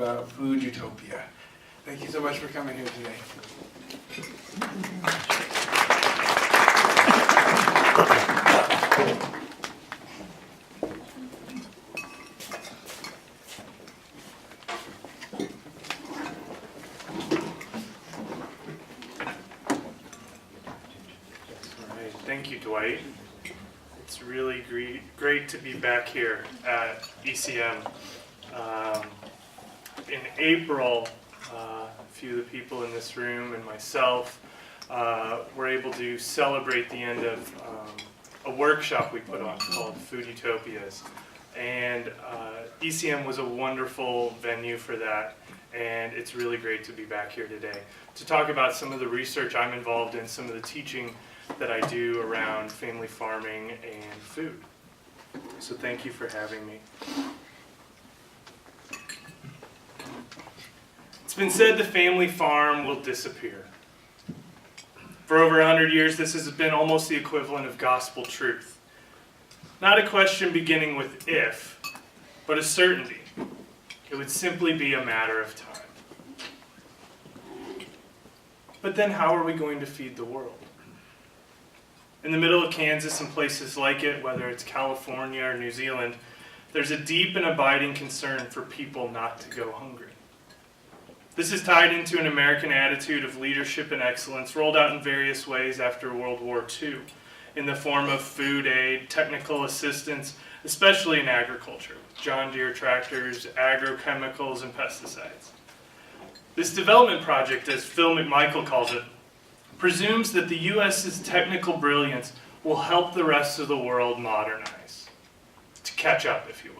about Food Utopia. Thank you so much for coming here today. Thank you, Dwight. It's really great to be back here at ECM. In April, a few of the people in this room and myself were able to celebrate the end of a workshop we put on called Food Utopias. And ECM was a wonderful venue for that, and it's really great to be back here today to talk about some of the research I'm involved in, some of the teaching that I do around family farming and food. So thank you for having me. It's been said the family farm will disappear. For over 100 years, this has been almost the equivalent of gospel truth. Not a question beginning with if, but a certainty. It would simply be a matter of time. But then how are we going to feed the world? In the middle of Kansas and places like it, whether it's California or New Zealand, there's a deep and abiding concern for people not to go hungry. This is tied into an American attitude of leadership and excellence rolled out in various ways after World War II, in the form of food aid, technical assistance, especially in agriculture, John Deere tractors, agrochemicals, and pesticides. This development project, as Phil McMichael calls it, presumes that the U.S.'s technical brilliance will help the rest of the world modernize, to catch up, if you will.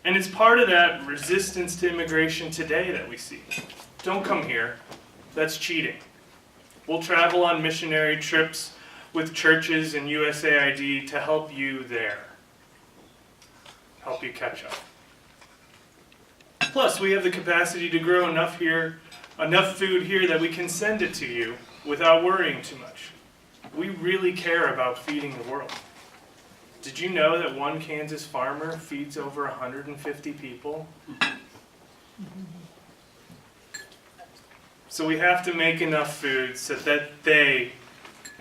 And it's part of that resistance to immigration today that we see. Don't come here. That's cheating. We'll travel on missionary trips with churches and USAID to help you there. Help you catch up. Plus, we have the capacity to grow enough food here that we can send it to you without worrying too much. We really care about feeding the world. Did you know that one Kansas farmer feeds over 150 people? So we have to make enough food so that they,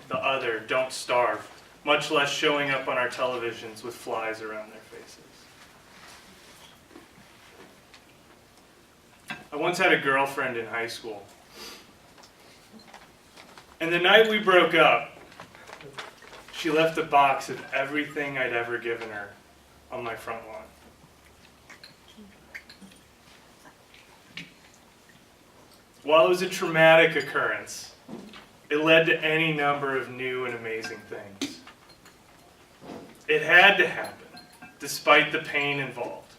the other, don't starve, much less showing up on our televisions with flies around their faces. I once had a girlfriend in high school. And the night we broke up, she left a box of everything I'd ever given her on my front lawn. While it was a traumatic occurrence, it led to any number of new and amazing things. It had to happen, despite the pain involved.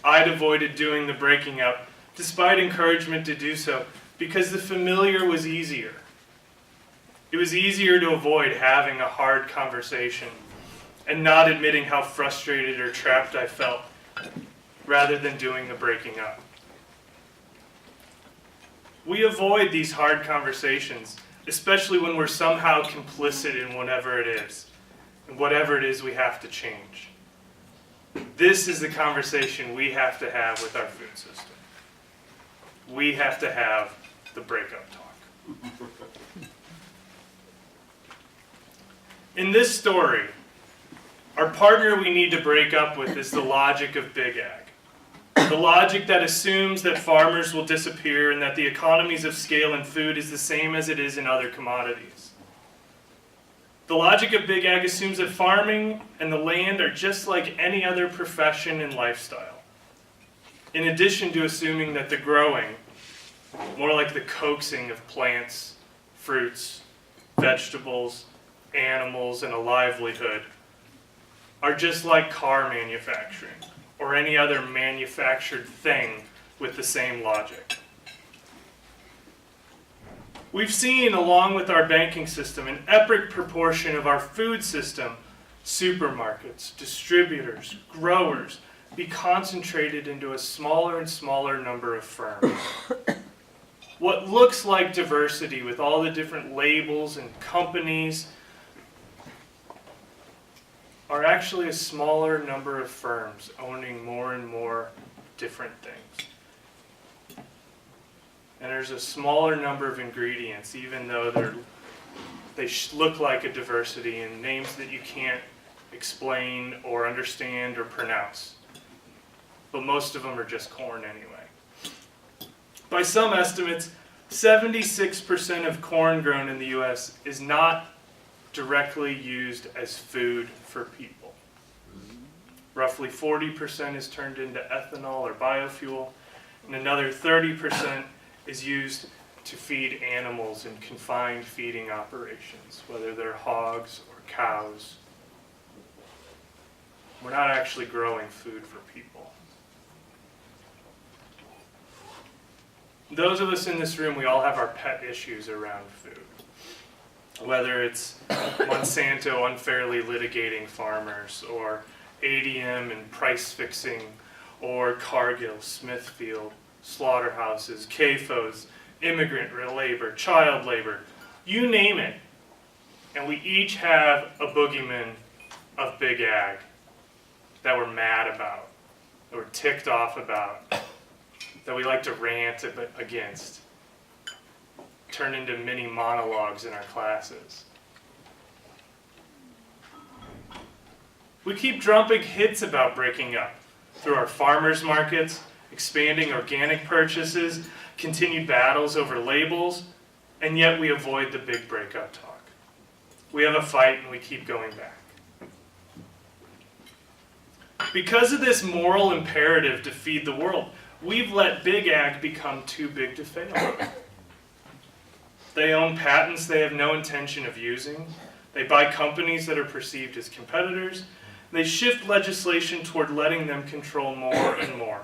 I'd avoided doing the breaking up, despite encouragement to do so, because the familiar was easier. It was easier to avoid having a hard conversation and not admitting how frustrated or trapped I felt, rather than doing the breaking up. We avoid these hard conversations, especially when we're somehow complicit in whatever it is, and whatever it is we have to change. This is the conversation we have to have with our food system. We have to have the breakup talk. In this story, our partner we need to break up with is the logic of Big Ag. The logic that assumes that farmers will disappear and that the economies of scale in food is the same as it is in other commodities. The logic of Big Ag assumes that farming and the land are just like any other profession and lifestyle. In addition to assuming that the growing, more like the coaxing of plants, fruits, vegetables, animals, and a livelihood, are just like car manufacturing or any other manufactured thing with the same logic. We've seen, along with our banking system, an epic proportion of our food system, supermarkets, distributors, growers, be concentrated into a smaller and smaller number of firms. What looks like diversity with all the different labels and companies are actually a smaller number of firms owning more and more different things. And there's a smaller number of ingredients, even though they look like a diversity in names that you can't explain or understand or pronounce. But most of them are just corn anyway. By some estimates, 76% of corn grown in the US is not directly used as food for people. Roughly 40% is turned into ethanol or biofuel, and another 30% is used to feed animals in confined feeding operations, whether they're hogs or cows. We're not actually growing food for people. Those of us in this room, we all have our pet issues around food. Whether it's Monsanto unfairly litigating farmers, or ADM and price fixing, or Cargill, Smithfield, slaughterhouses, CAFOs, immigrant labor, child labor, you name it. And we each have a boogeyman of big ag that we're mad about, that we're ticked off about, that we like to rant against, turn into mini monologues in our classes. We keep dropping hits about breaking up through our farmers markets, expanding organic purchases, continued battles over labels, and yet we avoid the big breakup talk. We have a fight and we keep going back. Because of this moral imperative to feed the world, we've let big ag become too big to fail. They own patents they have no intention of using. They buy companies that are perceived as competitors. They shift legislation toward letting them control more and more.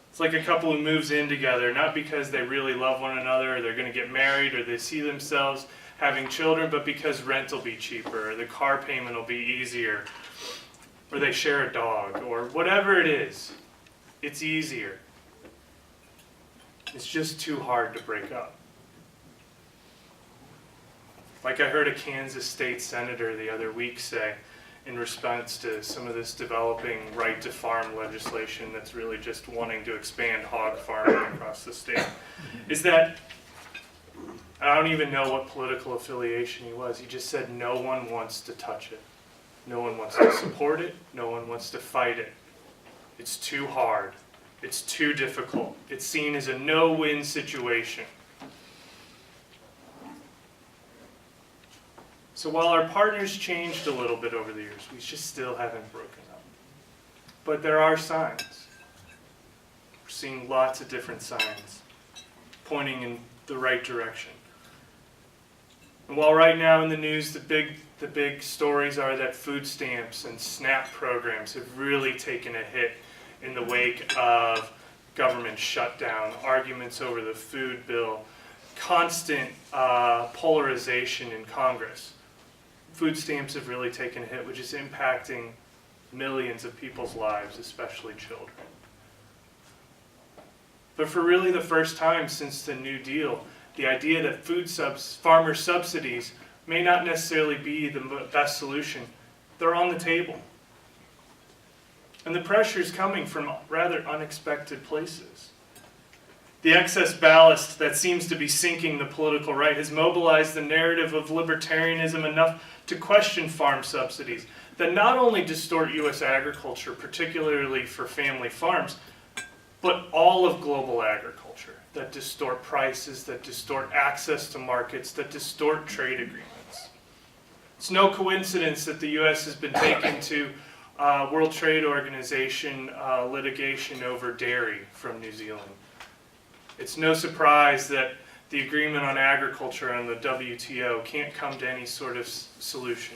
It's like a couple who moves in together, not because they really love one another, or they're going to get married, or they see themselves having children, but because rent will be cheaper, or the car payment will be easier, or they share a dog, or whatever it is. It's easier. It's just too hard to break up. Like I heard a Kansas state senator the other week say, in response to some of this developing right to farm legislation that's really just wanting to expand hog farming across the state, is that, I don't even know what political affiliation he was, he just said no one wants to touch it. No one wants to support it. No one wants to fight it. It's too hard. It's too difficult. It's seen as a no-win situation. So while our partners changed a little bit over the years, we just still haven't broken up. But there are signs. We're seeing lots of different signs pointing in the right direction. And while right now in the news the big stories are that food stamps and SNAP programs have really taken a hit in the wake of government shutdown, arguments over the food bill, constant polarization in Congress. Food stamps have really taken a hit, which is impacting millions of people's lives, especially children. But for really the first time since the New Deal, the idea that farmer subsidies may not necessarily be the best solution, they're on the table. And the pressure is coming from rather unexpected places. The excess ballast that seems to be sinking the political right has mobilized the narrative of libertarianism enough to question farm subsidies that not only distort U.S. agriculture, particularly for family farms, but all of global agriculture, that distort prices, that distort access to markets, that distort trade agreements. It's no coincidence that the U.S. has been taken to World Trade Organization litigation over dairy from New Zealand. It's no surprise that the agreement on agriculture on the WTO can't come to any sort of solution.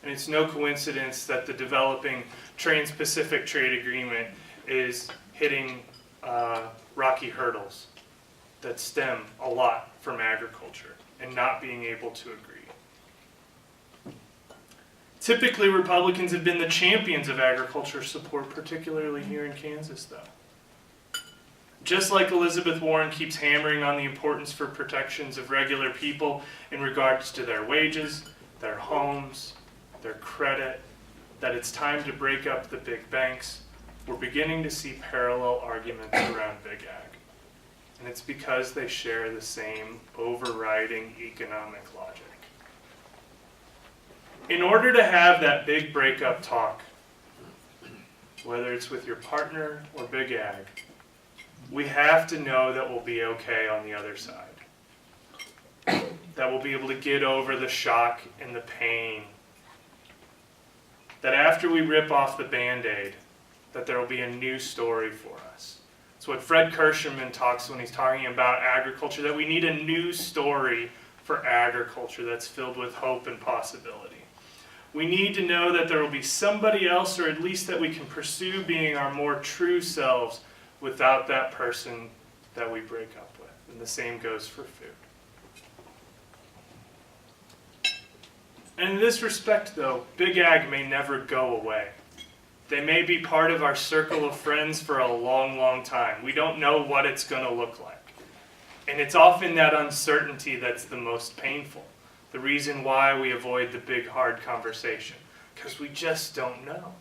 And it's no coincidence that the developing Trans-Pacific Trade Agreement is hitting rocky hurdles that stem a lot from agriculture and not being able to agree. Typically, Republicans have been the champions of agriculture support, particularly here in Kansas, though. Just like Elizabeth Warren keeps hammering on the importance for protections of regular people in regards to their wages, their homes, their credit, that it's time to break up the big banks, we're beginning to see parallel arguments around Big Ag. And it's because they share the same overriding economic logic. In order to have that big breakup talk, whether it's with your partner or Big Ag, we have to know that we'll be okay on the other side. That we'll be able to get over the shock and the pain. That after we rip off the Band-Aid, that there will be a new story for us. It's what Fred Kirschenman talks when he's talking about agriculture, that we need a new story for agriculture that's filled with hope and possibility. We need to know that there will be somebody else, or at least that we can pursue being our more true selves without that person that we break up with. And the same goes for food. And in this respect, though, Big Ag may never go away. They may be part of our circle of friends for a long, long time. We don't know what it's going to look like. And it's often that uncertainty that's the most painful. The reason why we avoid the big, hard conversation. Because we just don't know.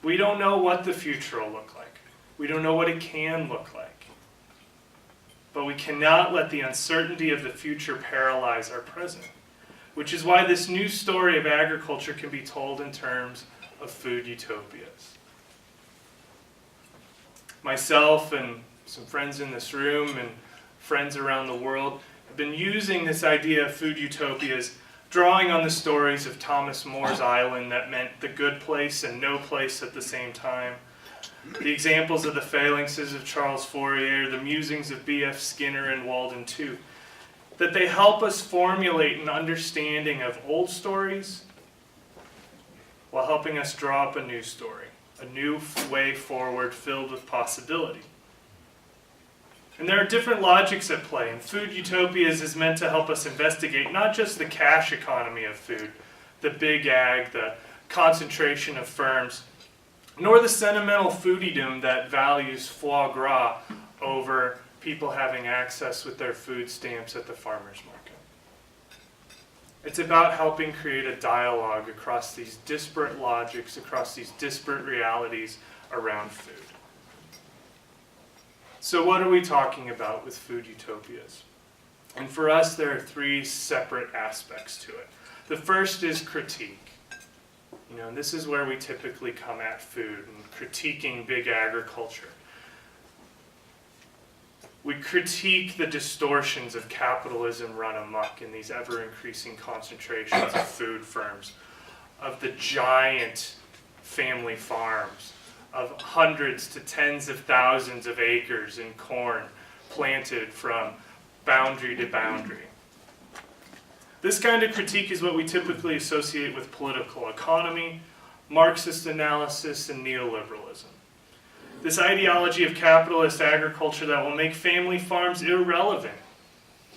We don't know what the future will look like. We don't know what it can look like. But we cannot let the uncertainty of the future paralyze our present. Which is why this new story of agriculture can be told in terms of food utopias. Myself and some friends in this room and friends around the world have been using this idea of food utopias, drawing on the stories of Thomas More's island that meant the good place and no place at the same time, the examples of the phalanxes of Charles Fourier, the musings of B.F. Skinner and Walden too, that they help us formulate an understanding of old stories while helping us draw up a new story, a new way forward filled with possibility. And there are different logics at play, and Food Utopias is meant to help us investigate not just the cash economy of food, the big ag, the concentration of firms, nor the sentimental foodiedom that values foie gras over people having access with their food stamps at the farmer's market. It's about helping create a dialogue across these disparate logics, across these disparate realities around food. So what are we talking about with Food Utopias? And for us, there are three separate aspects to it. The first is critique. And this is where we typically come at food and critiquing big agriculture. We critique the distortions of capitalism run amok in these ever-increasing concentrations of food firms, of the giant family farms, of hundreds to tens of thousands of acres in corn planted from boundary to boundary. This kind of critique is what we typically associate with political economy, Marxist analysis, and neoliberalism. This ideology of capitalist agriculture that will make family farms irrelevant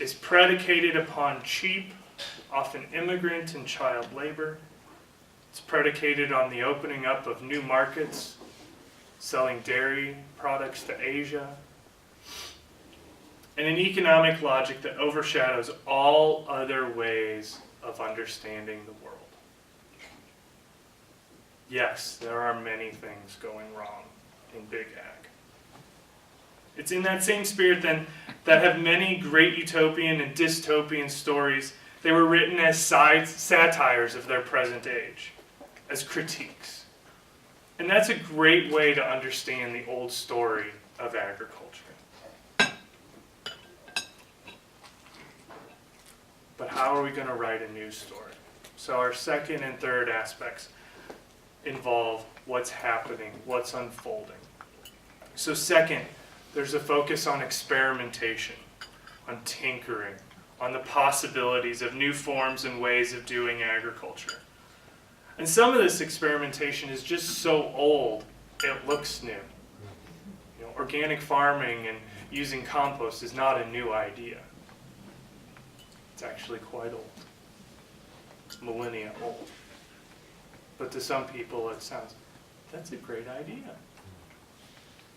is predicated upon cheap, often immigrant and child labor. It's predicated on the opening up of new markets, selling dairy products to Asia, and an economic logic that overshadows all other ways of understanding the world. Yes, there are many things going wrong in Big Ag. It's in that same spirit then that have many great utopian and dystopian stories. They were written as satires of their present age, as critiques. And that's a great way to understand the old story of agriculture. But how are we going to write a new story? So our second and third aspects involve what's happening, what's unfolding. So second, there's a focus on experimentation, on tinkering, on the possibilities of new forms and ways of doing agriculture. And some of this experimentation is just so old, it looks new. Organic farming and using compost is not a new idea. It's actually quite old. It's millennia old. But to some people it sounds, that's a great idea.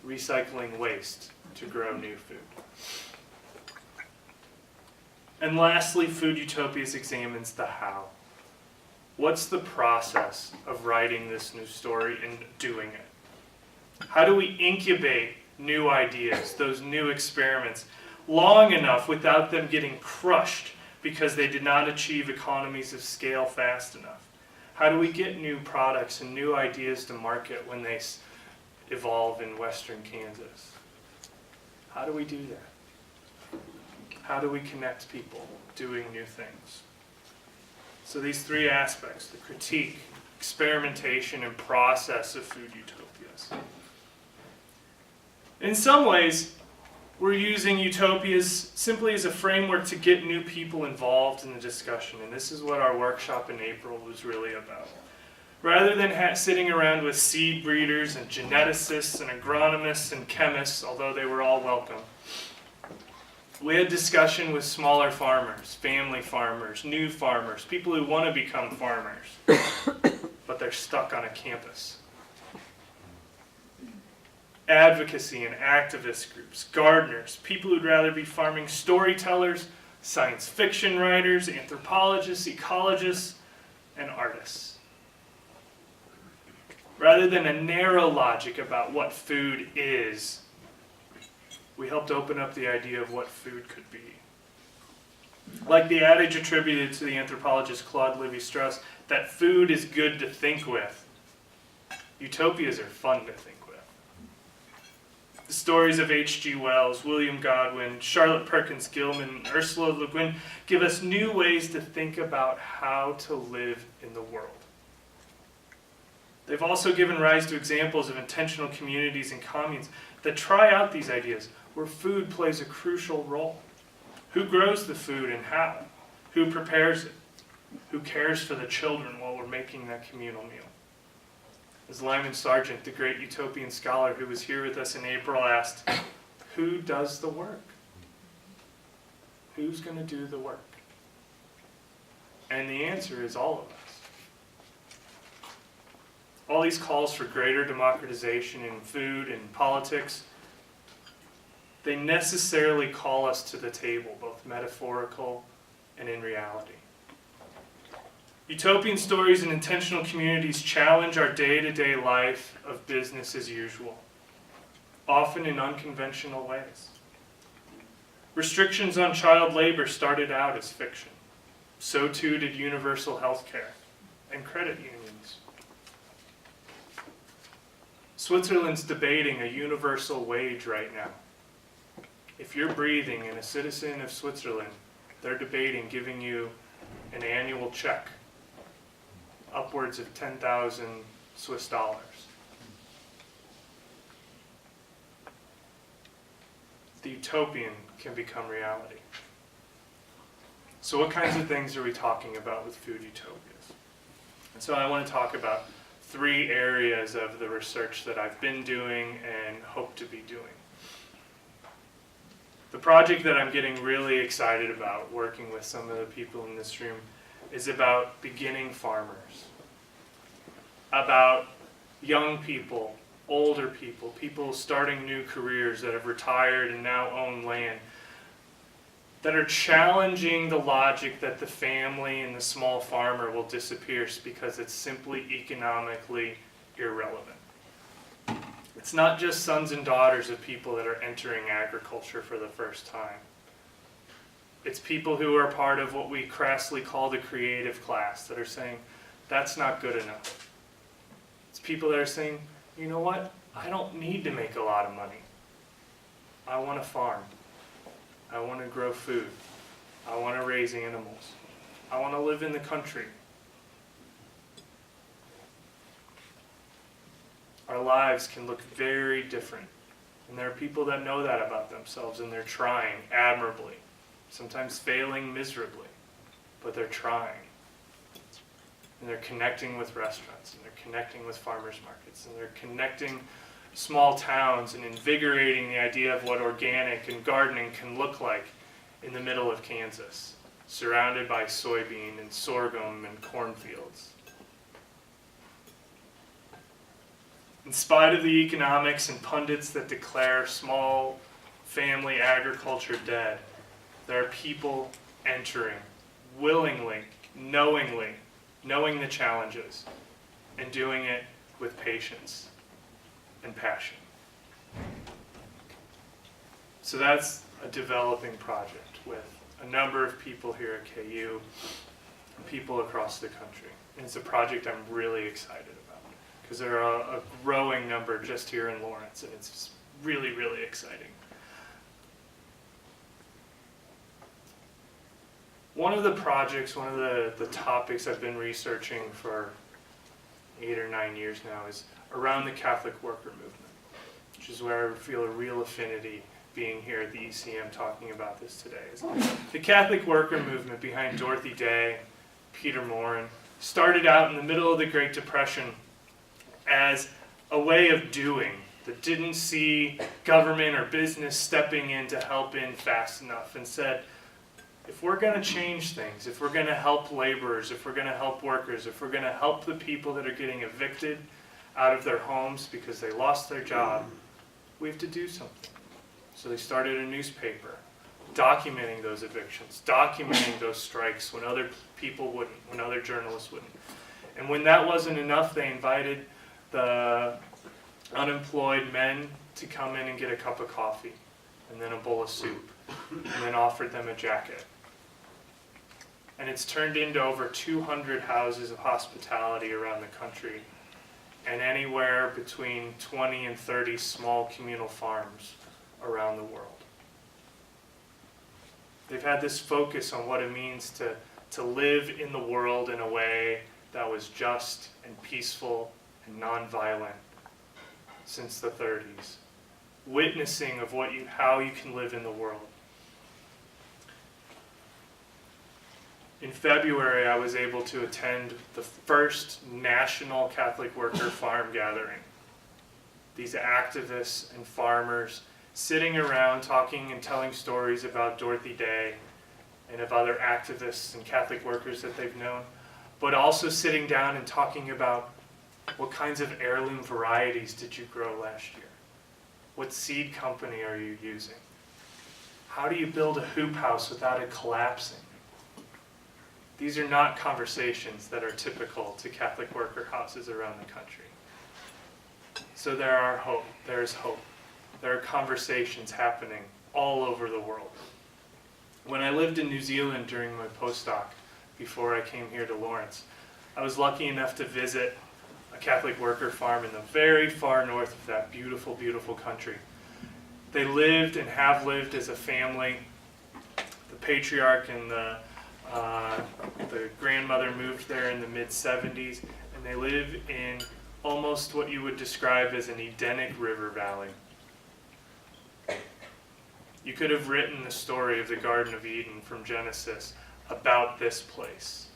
Recycling waste to grow new food. And lastly, Food Utopias examines the how. What's the process of writing this new story and doing it? How do we incubate new ideas, those new experiments, long enough without them getting crushed because they did not achieve economies of scale fast enough? How do we get new products and new ideas to market when they evolve in western Kansas? How do we do that? How do we connect people doing new things? So these three aspects, the critique, experimentation, and process of food utopias. In some ways, we're using utopias simply as a framework to get new people involved in the discussion, and this is what our workshop in April was really about. Rather than sitting around with seed breeders and geneticists and agronomists and chemists, although they were all welcome, we had discussion with smaller farmers, family farmers, new farmers, people who want to become farmers, but they're stuck on a campus. Advocacy and activist groups, gardeners, people who'd rather be farming, storytellers, science fiction writers, anthropologists, ecologists, and artists. Rather than a narrow logic about what food is, we helped open up the idea of what food could be. Like the adage attributed to the anthropologist Claude Lévi-Strauss, that food is good to think with. Utopias are fun to think with. The stories of H.G. Wells, William Godwin, Charlotte Perkins Gilman, and Ursula Le Guin give us new ways to think about how to live in the world. They've also given rise to examples of intentional communities and communes that try out these ideas, where food plays a crucial role. Who grows the food and how? Who prepares it? Who cares for the children while we're making that communal meal? As Lyman Sargent, the great utopian scholar who was here with us in April, asked, who does the work? Who's going to do the work? And the answer is all of us. All these calls for greater democratization in food and politics, they necessarily call us to the table, both metaphorical and in reality. Utopian stories and intentional communities challenge our day-to-day life of business as usual, often in unconventional ways. Restrictions on child labor started out as fiction. So too did universal health care and credit unions. Switzerland's debating a universal wage right now. If you're breathing and a citizen of Switzerland, they're debating giving you an annual check, upwards of 10,000 Swiss dollars. The utopian can become reality. So what kinds of things are we talking about with food utopias? And so I want to talk about three areas of the research that I've been doing and hope to be doing. The project that I'm getting really excited about, working with some of the people in this room, is about beginning farmers, about young people, older people, people starting new careers that have retired and now own land, that are challenging the logic that the family and the small farmer will disappear because it's simply economically irrelevant. It's not just sons and daughters of people that are entering agriculture for the first time. It's people who are part of what we crassly call the creative class that are saying, that's not good enough. It's people that are saying, you know what? I don't need to make a lot of money. I want to farm. I want to grow food. I want to raise animals. I want to live in the country. Our lives can look very different. And there are people that know that about themselves, and they're trying admirably, sometimes failing miserably, but they're trying. And they're connecting with restaurants, and they're connecting with farmers markets, and they're connecting small towns and invigorating the idea of what organic and gardening can look like in the middle of Kansas, surrounded by soybean and sorghum and cornfields. In spite of the economics and pundits that declare small family agriculture dead, there are people entering willingly, knowingly, knowing the challenges, and doing it with patience and passion. So that's a developing project with a number of people here at KU, and people across the country. And it's a project I'm really excited about because there are a growing number just here in Lawrence, and it's really, really exciting. One of the projects, one of the topics I've been researching for 8 or 9 years now is around the Catholic worker movement, which is where I feel a real affinity being here at the ECM talking about this today. The Catholic worker movement behind Dorothy Day, Peter Morin, started out in the middle of the Great Depression as a way of doing that didn't see government or business stepping in to help in fast enough, and said, if we're going to change things, if we're going to help laborers, if we're going to help workers, if we're going to help the people that are getting evicted out of their homes because they lost their job, we have to do something. So they started a newspaper documenting those evictions, documenting those strikes when other people wouldn't, when other journalists wouldn't. And when that wasn't enough, they invited the unemployed men to come in and get a cup of coffee and then a bowl of soup, and then offered them a jacket. And it's turned into over 200 houses of hospitality around the country, and anywhere between 20 and 30 small communal farms around the world. They've had this focus on what it means to live in the world in a way that was just and peaceful and nonviolent since the 30s. Witnessing of how you can live in the world. In February, I was able to attend the first National Catholic Worker Farm Gathering. These activists and farmers sitting around talking and telling stories about Dorothy Day and of other activists and Catholic workers that they've known, but also sitting down and talking about what kinds of heirloom varieties did you grow last year? What seed company are you using? How do you build a hoop house without it collapsing? These are not conversations that are typical to Catholic worker houses around the country. So there is hope. There are conversations happening all over the world. When I lived in New Zealand during my postdoc, before I came here to Lawrence, I was lucky enough to visit a Catholic worker farm in the very far north of that beautiful, beautiful country. They lived and have lived as a family. The patriarch and the grandmother moved there in the mid-70s, and they live in almost what you would describe as an Edenic river valley. You could have written the story of the Garden of Eden from Genesis about this place.